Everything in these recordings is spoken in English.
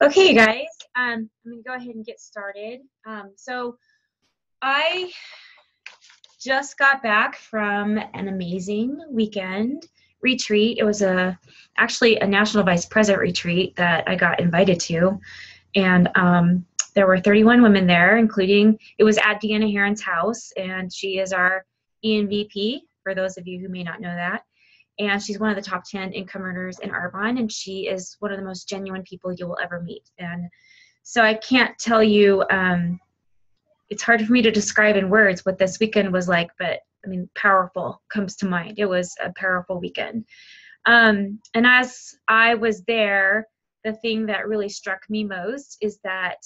Okay, you guys, I'm going to go ahead and get started. So I just got back from an amazing weekend retreat. It was actually a National Vice President retreat that I got invited to, and there were 31 women there, including, it was at Deanna Heron's house, and she is our ENVP, for those of you who may not know that. And she's one of the top 10 income earners in Arbonne, and she is one of the most genuine people you will ever meet. And so I can't tell you, it's hard for me to describe in words what this weekend was like, but I mean, powerful comes to mind. It was a powerful weekend. And as I was there, the thing that really struck me most is that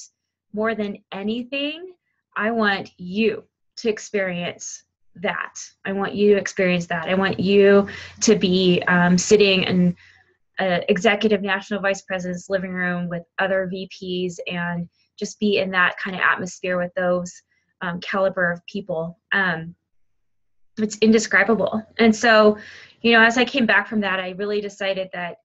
more than anything, I want you to experience that. I want you to experience that. I want you to be sitting in an executive national vice president's living room with other VPs and just be in that kind of atmosphere with those caliber of people. It's indescribable. And so, as I came back from that, I really decided that,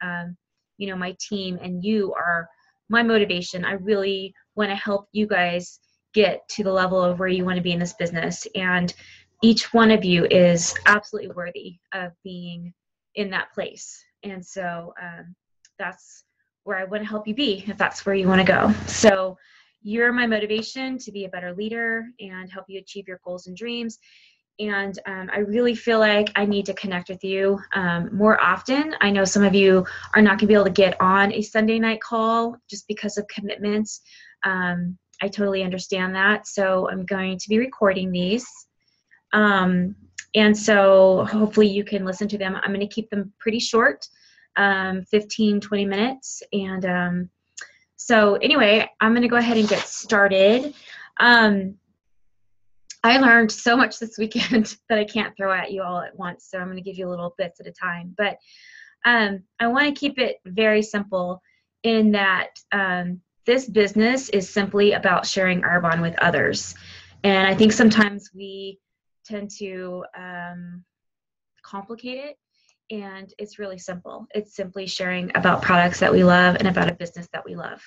my team and you are my motivation. I really want to help you guys get to the level of where you want to be in this business. And each one of you is absolutely worthy of being in that place. And so that's where I want to help you be, if that's where you want to go. So you're my motivation to be a better leader and help you achieve your goals and dreams. And I really feel like I need to connect with you more often. I know some of you are not going to be able to get on a Sunday night call just because of commitments. I totally understand that. So I'm going to be recording these. And so hopefully you can listen to them. I'm going to keep them pretty short, 15, 20 minutes. And so anyway, I'm going to go ahead and get started. I learned so much this weekend that I can't throw at you all at once, so I'm going to give you little bits at a time. But I want to keep it very simple in that this business is simply about sharing Arbonne with others. And I think sometimes we tend to complicate it, and it's really simple. It's simply sharing about products that we love and about a business that we love.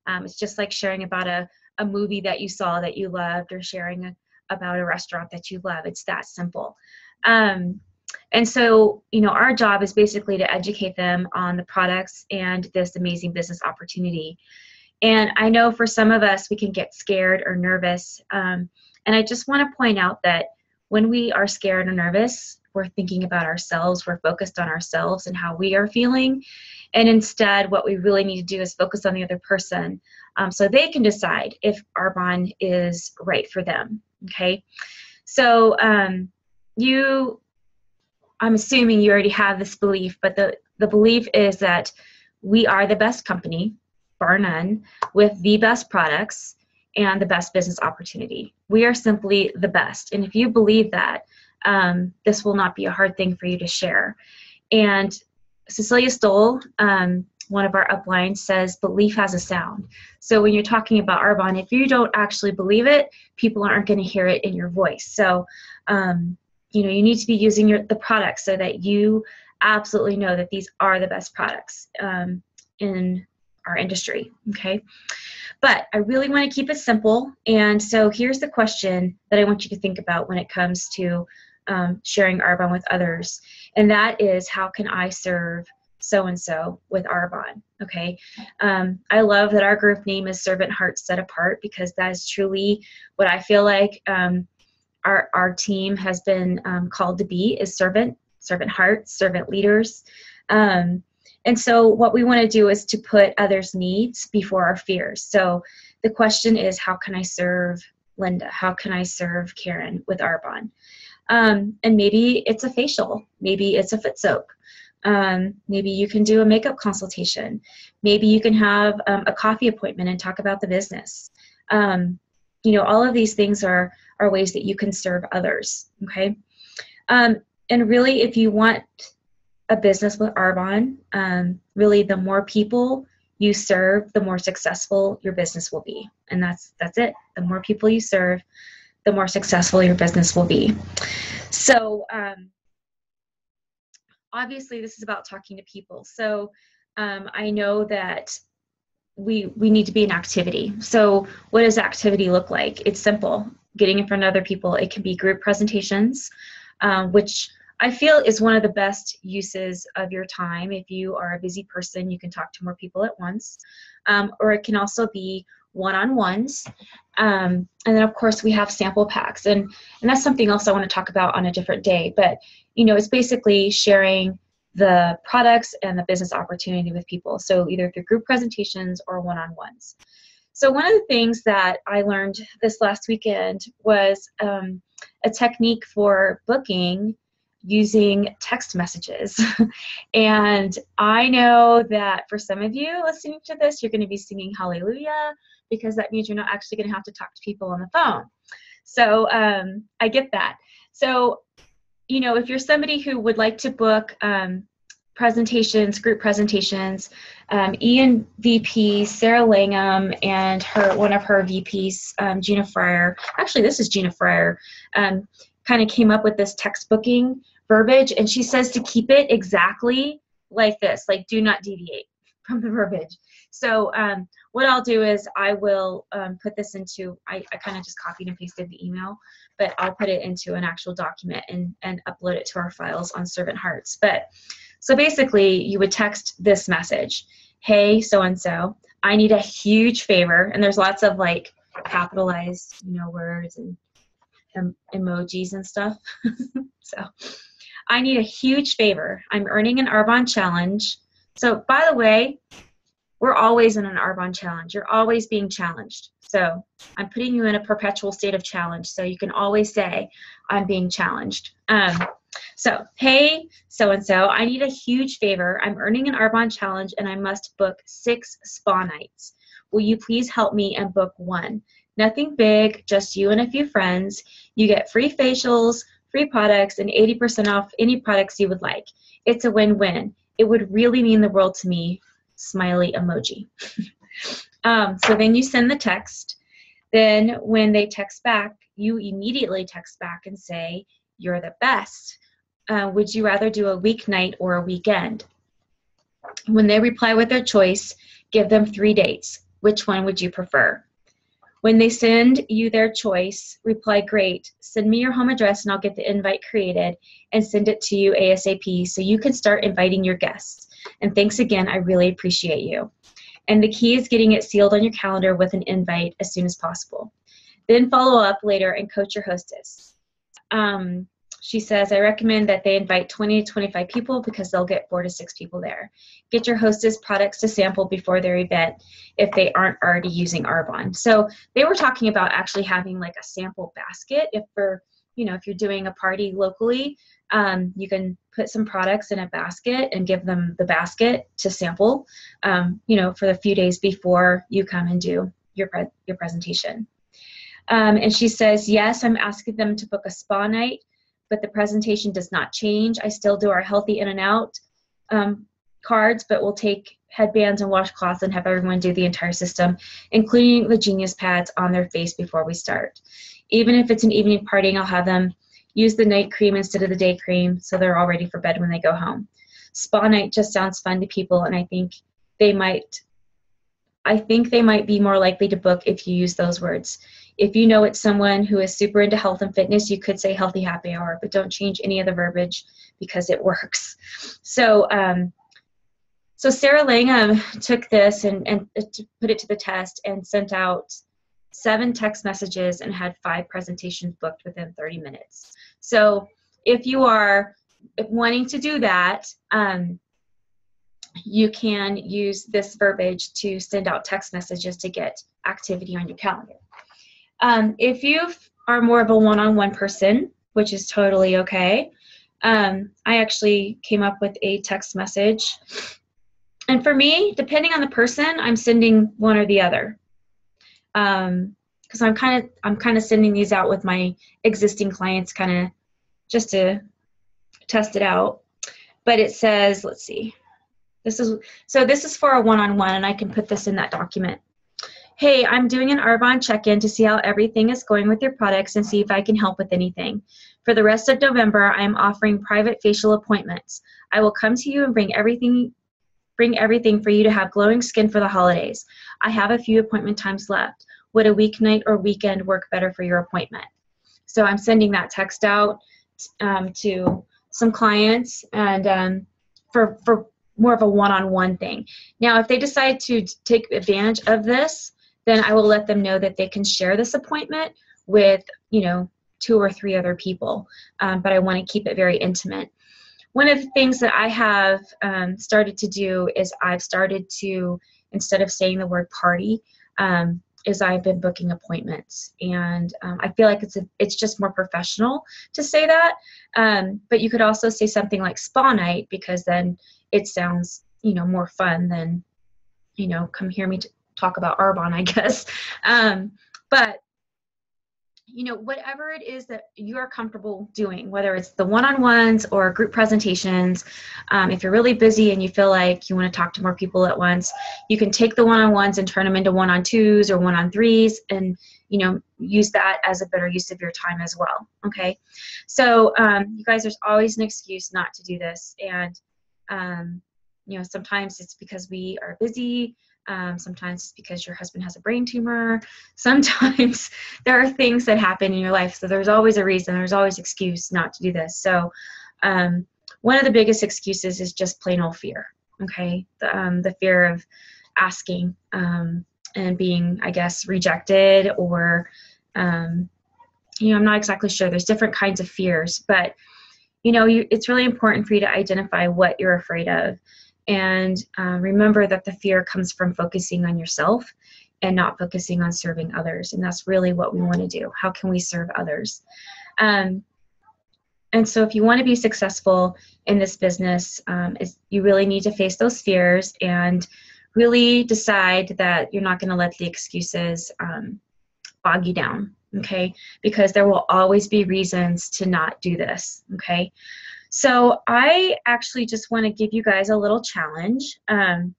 It's just like sharing about a movie that you saw that you loved, or sharing about a restaurant that you love. It's that simple. And so, our job is basically to educate them on the products and this amazing business opportunity. And I know for some of us, we can get scared or nervous. And I just want to point out that when we are scared or nervous, we're thinking about ourselves, we're focused on ourselves and how we are feeling. And instead, what we really need to do is focus on the other person, so they can decide if Arbonne is right for them. Okay, so I'm assuming you already have this belief, but the belief is that we are the best company, bar none, with the best products and the best business opportunity. We are simply the best. And if you believe that, this will not be a hard thing for you to share. And Cecilia Stoll, one of our uplines, says belief has a sound. So when you're talking about Arbonne, if you don't actually believe it, people aren't going to hear it in your voice. So you need to be using the products so that you absolutely know that these are the best products in our industry. Okay, but I really want to keep it simple. And so here's the question that I want you to think about when it comes to sharing Arbonne with others. And that is, how can I serve so-and-so with Arbonne? Okay. I love that our group name is Servant Hearts Set Apart, because that is truly what I feel like our team has been called to be, is servant hearts, servant leaders. And so what we want to do is to put others' needs before our fears. So the question is, how can I serve Linda? How can I serve Karen with Arbonne? And maybe it's a facial. Maybe it's a foot soak. Maybe you can do a makeup consultation. Maybe you can have a coffee appointment and talk about the business. All of these things are ways that you can serve others. Okay. And really, if you want a business with Arbonne, really the more people you serve, the more successful your business will be. And that's it. The more people you serve, the more successful your business will be. So obviously this is about talking to people. So I know that we need to be in activity. So what does activity look like? It's simple. Getting in front of other people. It can be group presentations, which I feel is one of the best uses of your time. If you are a busy person, you can talk to more people at once. Or it can also be one-on-ones. And then of course we have sample packs, and that's something else I want to talk about on a different day. But it's basically sharing the products and the business opportunity with people. So either through group presentations or one-on-ones. So one of the things that I learned this last weekend was a technique for booking using text messages. And I know that for some of you listening to this, you're going to be singing hallelujah, because that means you're not actually going to have to talk to people on the phone. So I get that. So, if you're somebody who would like to book presentations, group presentations, Ian VP, Sarah Langham, and one of her VPs, Gina Fryer. Actually, this is Gina Fryer, kind of came up with this text booking verbiage, and she says to keep it exactly like this, like do not deviate from the verbiage. So what I'll do is I will put this into, I kind of just copied and pasted the email, but I'll put it into an actual document and upload it to our files on Servant Hearts. But so basically you would text this message: hey, so-and-so, I need a huge favor. And there's lots of like capitalized, words and emojis and stuff. So I need a huge favor. I'm earning an Arbonne challenge. So by the way, we're always in an Arbonne challenge. You're always being challenged. So I'm putting you in a perpetual state of challenge. So you can always say, I'm being challenged. So, hey, so-and-so, I need a huge favor. I'm earning an Arbonne challenge and I must book 6 spa nights. Will you please help me and book 1? Nothing big, just you and a few friends. You get free facials, free products, and 80% off any products you would like. It's a win-win. It would really mean the world to me. Smiley emoji. So then you send the text. Then when they text back, you immediately text back and say, you're the best. Would you rather do a weeknight or a weekend? When they reply with their choice, give them 3 dates. Which one would you prefer? When they send you their choice, reply, great. Send me your home address and I'll get the invite created and send it to you ASAP so you can start inviting your guests. And thanks again, I really appreciate you. And the key is getting it sealed on your calendar with an invite as soon as possible. Then follow up later and coach your hostess. She says, I recommend that they invite 20 to 25 people because they'll get 4 to 6 people there. Get your hostess products to sample before their event if they aren't already using Arbonne. So they were talking about actually having like a sample basket. If you're doing a party locally, you can put some products in a basket and give them the basket to sample, for the few days before you come and do your presentation. And she says, yes, I'm asking them to book a spa night, but the presentation does not change. I still do our healthy in and out cards, but we'll take headbands and washcloths and have everyone do the entire system, including the Genius pads on their face before we start. Even if it's an evening party, I'll have them use the night cream instead of the day cream so they're all ready for bed when they go home. Spa night just sounds fun to people, and I think they might be more likely to book if you use those words. If you know it's someone who is super into health and fitness, you could say healthy happy hour, but don't change any of the verbiage because it works. So so Sarah Langham took this and put it to the test and sent out 7 text messages and had 5 presentations booked within 30 minutes. So if you are wanting to do that, you can use this verbiage to send out text messages to get activity on your calendar. If you are more of a one-on-one person, which is totally okay, I actually came up with a text message. And for me, depending on the person, I'm sending one or the other. Because I'm kind of sending these out with my existing clients, kind of just to test it out. But it says, let's see. This is for a one-on-one, and I can put this in that document. Hey, I'm doing an Arbonne check-in to see how everything is going with your products and see if I can help with anything. For the rest of November, I'm offering private facial appointments. I will come to you and bring everything Bring everything for you to have glowing skin for the holidays. I have a few appointment times left. Would a weeknight or weekend work better for your appointment? So I'm sending that text out to some clients, and for more of a one-on-one thing. Now, if they decide to take advantage of this, then I will let them know that they can share this appointment with, 2 or 3 other people. But I want to keep it very intimate. One of the things that I have started to do is I've started to, instead of saying the word party, is I've been booking appointments, and I feel like it's just more professional to say that. But you could also say something like spa night, because then it sounds more fun than come hear me talk about Arbonne, I guess. But whatever it is that you are comfortable doing, whether it's the one-on-ones or group presentations, if you're really busy and you feel like you want to talk to more people at once, you can take the one-on-ones and turn them into one-on-twos or one-on-threes, and use that as a better use of your time as well. Okay, so you guys, there's always an excuse not to do this, and sometimes it's because we are busy. Sometimes it's because your husband has a brain tumor. Sometimes there are things that happen in your life. So there's always a reason. There's always excuse not to do this. So one of the biggest excuses is just plain old fear. Okay, the fear of asking and being, I guess, rejected, or I'm not exactly sure. There's different kinds of fears, but it's really important for you to identify what you're afraid of. And remember that the fear comes from focusing on yourself and not focusing on serving others. And that's really what we want to do. How can we serve others? And so if you want to be successful in this business, you really need to face those fears and really decide that you're not going to let the excuses bog you down, okay? Because there will always be reasons to not do this, okay? So I actually just want to give you guys a little challenge, and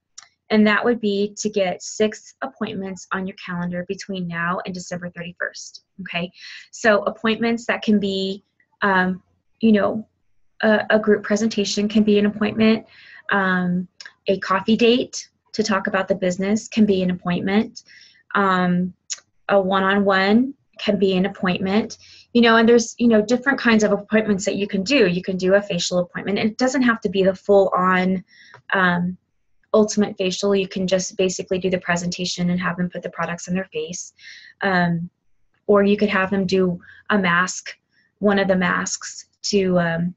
that would be to get 6 appointments on your calendar between now and December 31st, okay? So appointments that can be, a group presentation can be an appointment. A coffee date to talk about the business can be an appointment. A one-on-one can be an appointment. And there's, different kinds of appointments that you can do. You can do a facial appointment, and it doesn't have to be the full-on ultimate facial. You can just basically do the presentation and have them put the products on their face. Or you could have them do a mask, one of the masks, to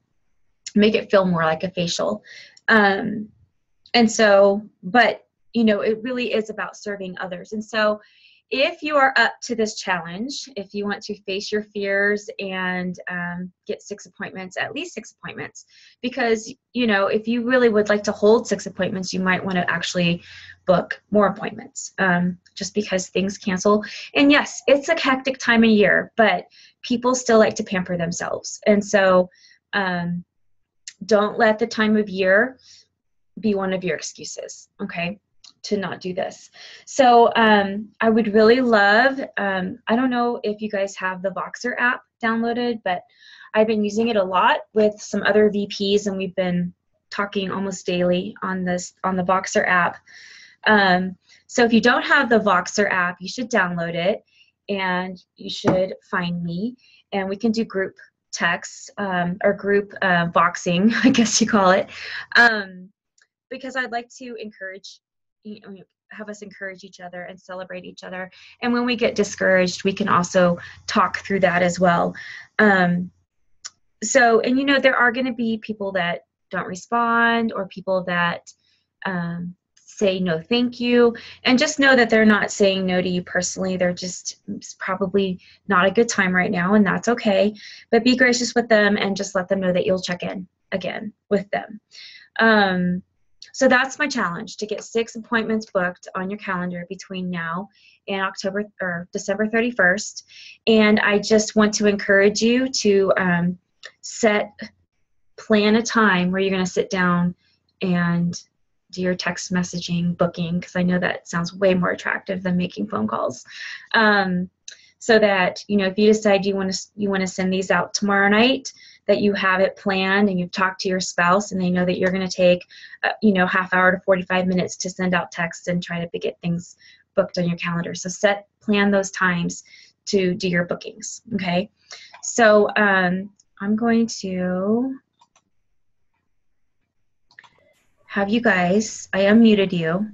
make it feel more like a facial. And so, but, it really is about serving others. And so if you are up to this challenge, if you want to face your fears and get 6 appointments, at least 6 appointments, because, if you really would like to hold 6 appointments, you might want to actually book more appointments, just because things cancel. And yes, it's a hectic time of year, but people still like to pamper themselves. And so don't let the time of year be one of your excuses, okay, to not do this. So I would really love, I don't know if you guys have the Voxer app downloaded, but I've been using it a lot with some other VPs, and we've been talking almost daily on the Voxer app. So if you don't have the Voxer app, you should download it, and you should find me, and we can do group texts or group voxing, I guess you call it, because I'd like to have us encourage each other and celebrate each other. And when we get discouraged, we can also talk through that as well. So, and there are going to be people that don't respond, or people that say no thank you, and just know that they're not saying no to you personally. They're just, it's probably not a good time right now, and that's okay. But be gracious with them and just let them know that you'll check in again with them. So that's my challenge, to get 6 appointments booked on your calendar between now and December 31st. And I just want to encourage you to plan a time where you're going to sit down and do your text messaging booking, because I know that sounds way more attractive than making phone calls. So that, if you decide you want to send these out tomorrow night, that you have it planned and you've talked to your spouse and they know that you're going to take, half hour to 45 minutes to send out texts and try to get things booked on your calendar. So plan those times to do your bookings. Okay. So I'm going to have you guys, I unmuted you.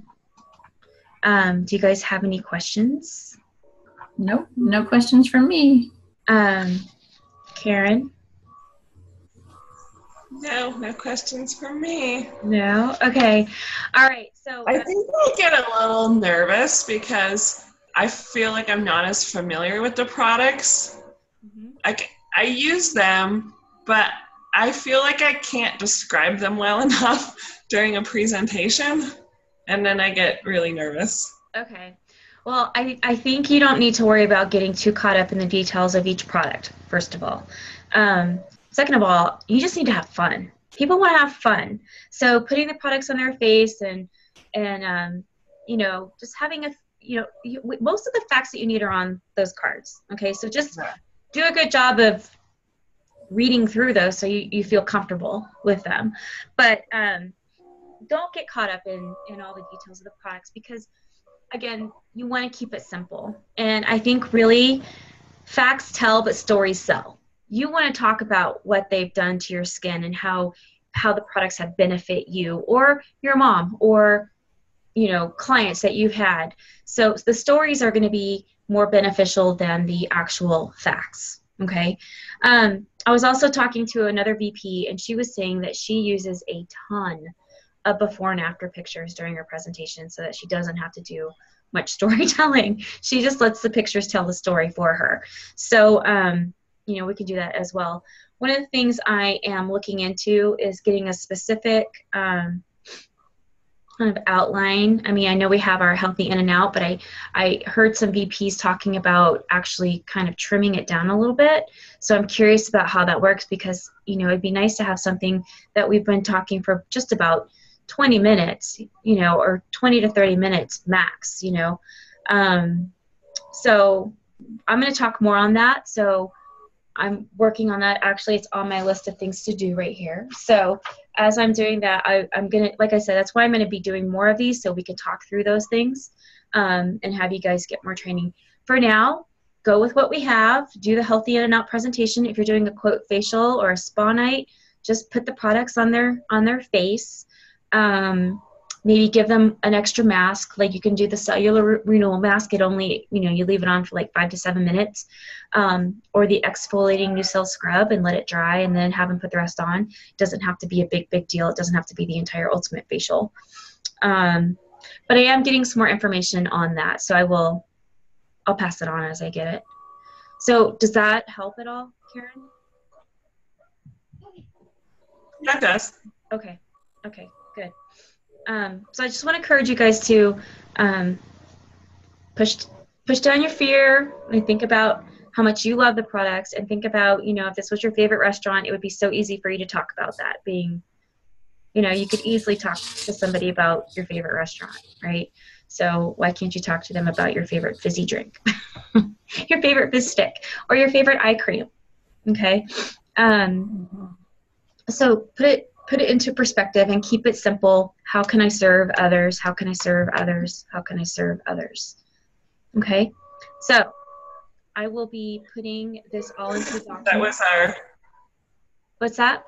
Do you guys have any questions? Nope, no questions from me. Karen? No questions from me. No? Okay. All right. So I think I get a little nervous because I feel like I'm not as familiar with the products. I use them, but I feel like I can't describe them well enough during a presentation, and then I get really nervous. Okay. Well, I think you don't need to worry about getting too caught up in the details of each product, first of all. Second of all, you just need to have fun. People want to have fun. So putting the products on their face and just having most of the facts that you need are on those cards. Okay, so just do a good job of reading through those so you feel comfortable with them. But don't get caught up in all the details of the products because, again, you want to keep it simple. And I think really facts tell, but stories sell. You want to talk about what they've done to your skin and how the products have benefit you or your mom or, clients that you've had. So the stories are going to be more beneficial than the actual facts. Okay. I was also talking to another VP and she was saying that she uses a ton of before and after pictures during her presentation so that she doesn't have to do much storytelling. She just lets the pictures tell the story for her. So, we can do that as well. One of the things I am looking into is getting a specific kind of outline. I mean, I know we have our healthy in and out, but I heard some VPs talking about actually kind of trimming it down a little bit. So I'm curious about how that works because, it'd be nice to have something that we've been talking for just about 20 minutes, or 20 to 30 minutes max, So I'm going to talk more on that. So I'm working on that. Actually, it's on my list of things to do right here. So as I'm doing that, I'm going to, like I said, that's why I'm going to be doing more of these so we can talk through those things and have you guys get more training. For now, go with what we have. Do the healthy in and out presentation. If you're doing a quote facial or a spa night, just put the products on their face. Maybe give them an extra mask, like you can do the cellular renewal mask. It only, you leave it on for like 5 to 7 minutes, or the exfoliating new cell scrub and let it dry and then have them put the rest on. It doesn't have to be a big deal. It doesn't have to be the entire ultimate facial. But I am getting some more information on that, so I'll pass it on as I get it. So does that help at all, Karen? That does. Okay, good. So I just want to encourage you guys to push down your fear and think about how much you love the products and think about, if this was your favorite restaurant, it would be so easy for you to talk about that being, you could easily talk to somebody about your favorite restaurant, right? So why can't you talk to them about your favorite fizzy drink, your favorite fizz stick, or your favorite eye cream, okay? So put it into perspective and keep it simple. How can I serve others? How can I serve others? How can I serve others? Okay, so I will be putting this all into the document. What's that?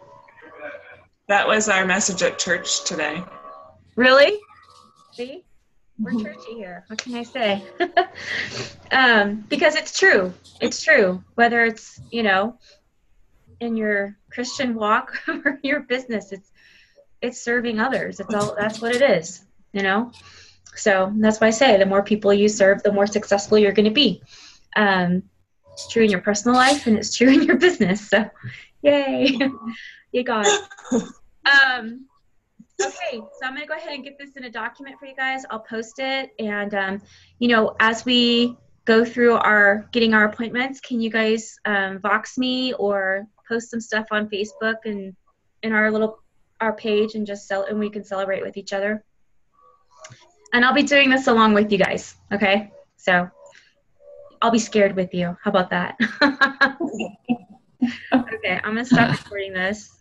That was our message at church today. Really? See? We're churchy here. What can I say? Because it's true. It's true. Whether it's, in your Christian walk or your business, it's serving others. That's what it is, So that's why I say the more people you serve, the more successful you're going to be. It's true in your personal life and it's true in your business. So, yay, you got it. Okay, so I'm going to go ahead and get this in a document for you guys. I'll post it, and as we go through getting our appointments, can you guys Vox me or post some stuff on Facebook and in our page and and we can celebrate with each other. And I'll be doing this along with you guys, okay? So I'll be scared with you. How about that? Okay, I'm gonna stop recording this.